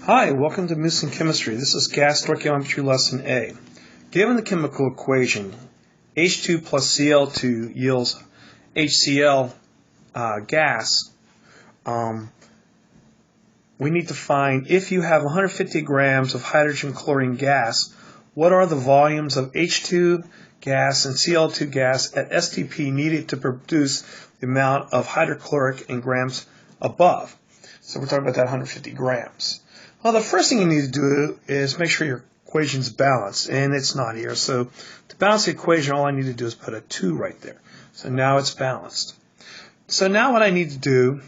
Hi, welcome to Moose and Chemistry. This is Gas Stoichiometry Lesson A. Given the chemical equation, H2 plus Cl2 yields HCl gas, we need to find if you have 150 grams of hydrogen chlorine gas, what are the volumes of H2 gas and Cl2 gas at STP needed to produce the amount of hydrochloric in grams above. So we're talking about that 150 grams. Well, the first thing you need to do is make sure your equation's balanced, and it's not here. So to balance the equation, all I need to do is put a 2 right there. So now it's balanced. So now what I need to do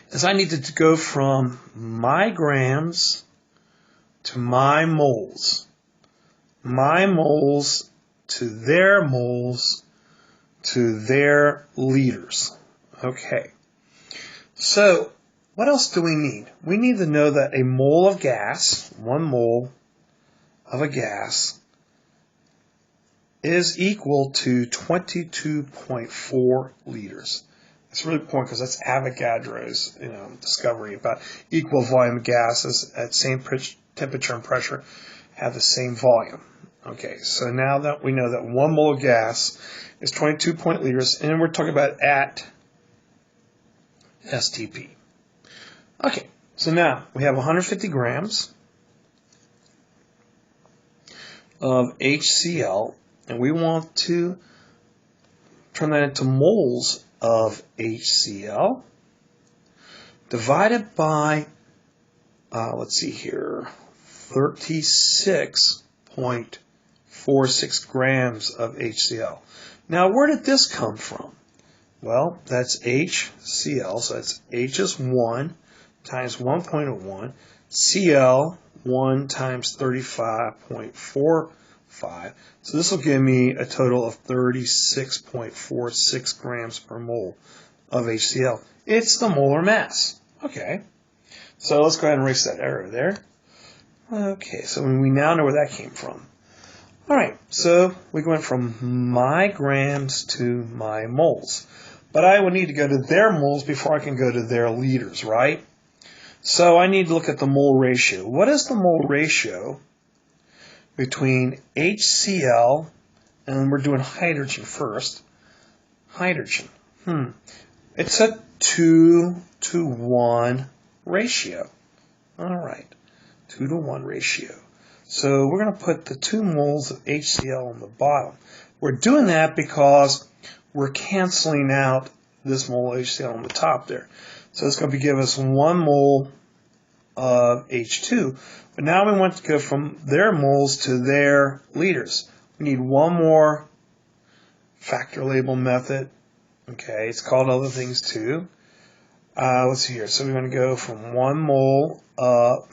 is I need to go from my grams to my moles to their moles to their liters. Okay. So what else do we need? We need to know that a mole of gas, 1 mole of a gas, is equal to 22.4 liters. It's really important because that's Avogadro's discovery about equal volume of gases at same temperature and pressure have the same volume. Okay, so now that we know that 1 mole of gas is 22 liters, and we're talking about at STP. Okay, so now we have 150 grams of HCl, and we want to turn that into moles of HCl divided by, let's see here, 36.46 grams of HCl. Now, where did this come from? Well, that's HCl, so that's H is 1 times 1.01, Cl 1 times 35.45. So this will give me a total of 36.46 grams per mole of HCl. It's the molar mass. Okay. So let's go ahead and erase that error there. Okay, so we now know where that came from. All right, so we went from my grams to my moles. But I would need to go to their moles before I can go to their liters, right? So I need to look at the mole ratio. What is the mole ratio between HCl, and we're doing hydrogen first, hydrogen? It's a 2-to-1 ratio. All right, 2-to-1 ratio. So we're going to put the 2 moles of HCl on the bottom. We're doing that because we're canceling out this mole of HCl on the top there. So it's going to give us 1 mole of H2. But now we want to go from their moles to their liters. We need one more factor label method. Okay, it's called other things too. Let's see here. So we're going to go from 1 mole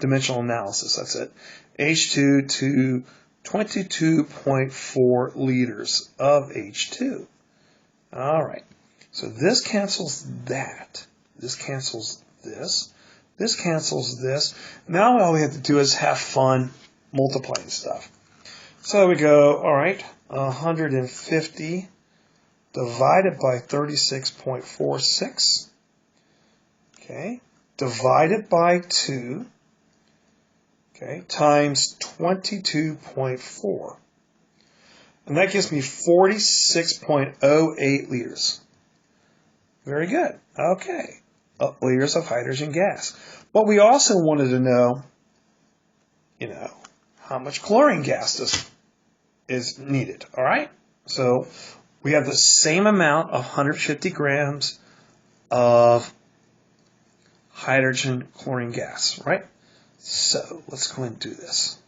dimensional analysis. That's it. H2 to 22.4 liters of H2. All right. So this cancels that. This cancels this. This cancels this. Now all we have to do is have fun multiplying stuff. So we go, all right, 150 divided by 36.46. Okay, divided by 2. Okay, times 22.4. And that gives me 46.08 liters. Very good. Okay. Liters of hydrogen gas. But we also wanted to know, how much chlorine gas is needed. All right? So we have the same amount of 150 grams of hydrogen chlorine gas, right? So let's go ahead and do this.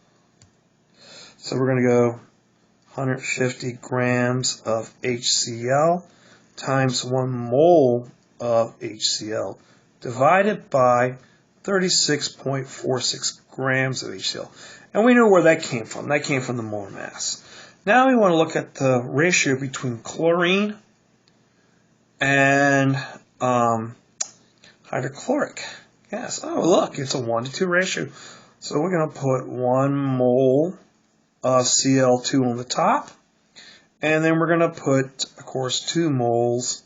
So we're going to go 150 grams of HCl times 1 mole of HCl divided by 36.46 grams of HCl. And we know where that came from. That came from the molar mass. Now we want to look at the ratio between chlorine and hydrochloric gas. Oh, look, it's a 1-to-2 ratio. So we're going to put 1 mole of Cl2 on the top. And then we're going to put, of course, 2 moles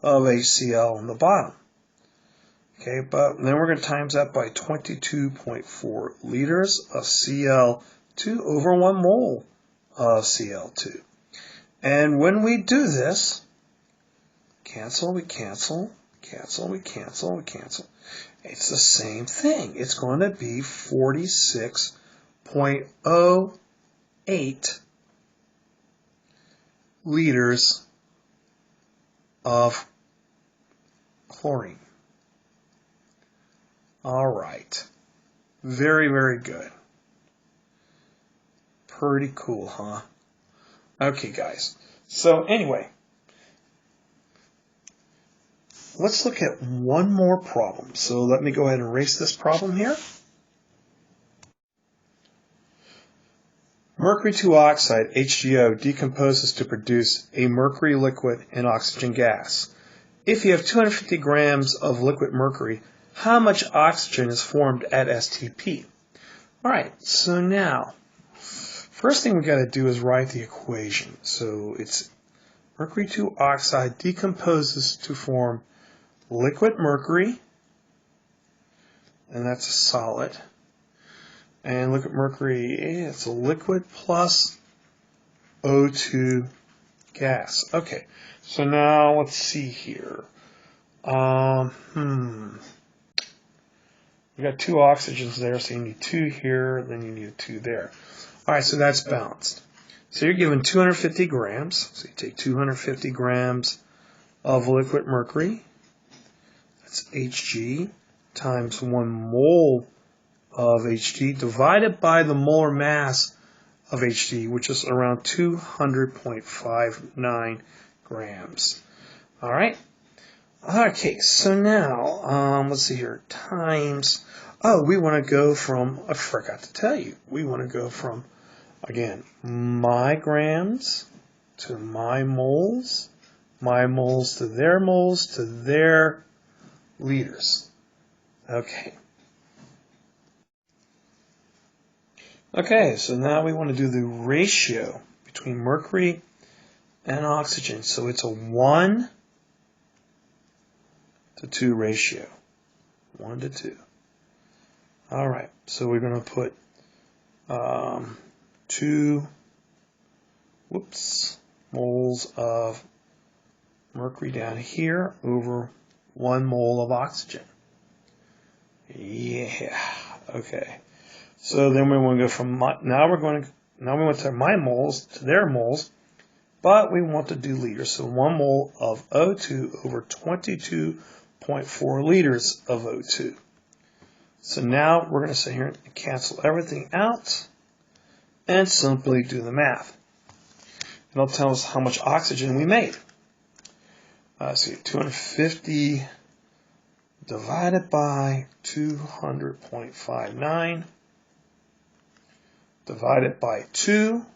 of HCl on the bottom. Okay, but then we're going to times that by 22.4 liters of Cl2 over 1 mole of Cl2. And when we do this, cancel, we cancel, cancel, we cancel, we cancel. It's the same thing. It's going to be 46.08 liters of chlorine. All right. Very, very good. Pretty cool, huh? Okay, guys. So anyway, let's look at one more problem. So let me go ahead and erase this problem here. Mercury 2 oxide, HGO, decomposes to produce a mercury liquid and oxygen gas. If you have 250 grams of liquid mercury, how much oxygen is formed at STP? All right, so now, first thing we got to do is write the equation. So it's Mercury 2 oxide decomposes to form liquid mercury, and that's a solid. And liquid mercury, it's a liquid plus O2 gas. Okay, so now let's see here. We got 2 oxygens there, so you need 2 here, then you need 2 there. All right, so that's balanced. So you're given 250 grams. So you take 250 grams of liquid mercury. That's Hg times 1 mole of Hg divided by the molar mass of Hg, which is around 200.59 grams. All right. Okay, so now, let's see here, times, we want to go from, I forgot to tell you, we want to go from, again, my grams to my moles to their liters. Okay. Okay, so now we want to do the ratio between mercury and oxygen. So it's a 1 to 2 ratio. 1 to 2. All right, so we're going to put 2 moles of mercury down here over 1 mole of oxygen. Yeah, okay. So then we want to go from now we went to my moles to their moles, but we want to do liters. So 1 mole of O2 over 22.4 liters of O2. So now we're going to sit here and cancel everything out and simply do the math. And it'll tell us how much oxygen we made. So 250 divided by 200.59 divided by 2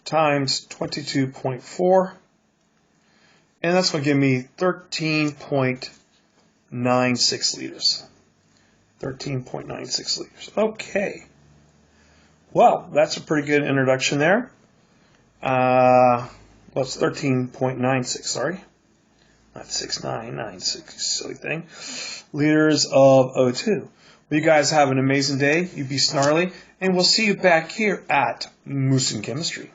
times 22.4, and that's going to give me 13.96 liters. 13.96 liters. Okay. Well, that's a pretty good introduction there. Well, it's 13.96, sorry. Not 6996, silly thing. Liters of O2. Well, you guys have an amazing day. You be snarly. And we'll see you back here at Moose and Chemistry.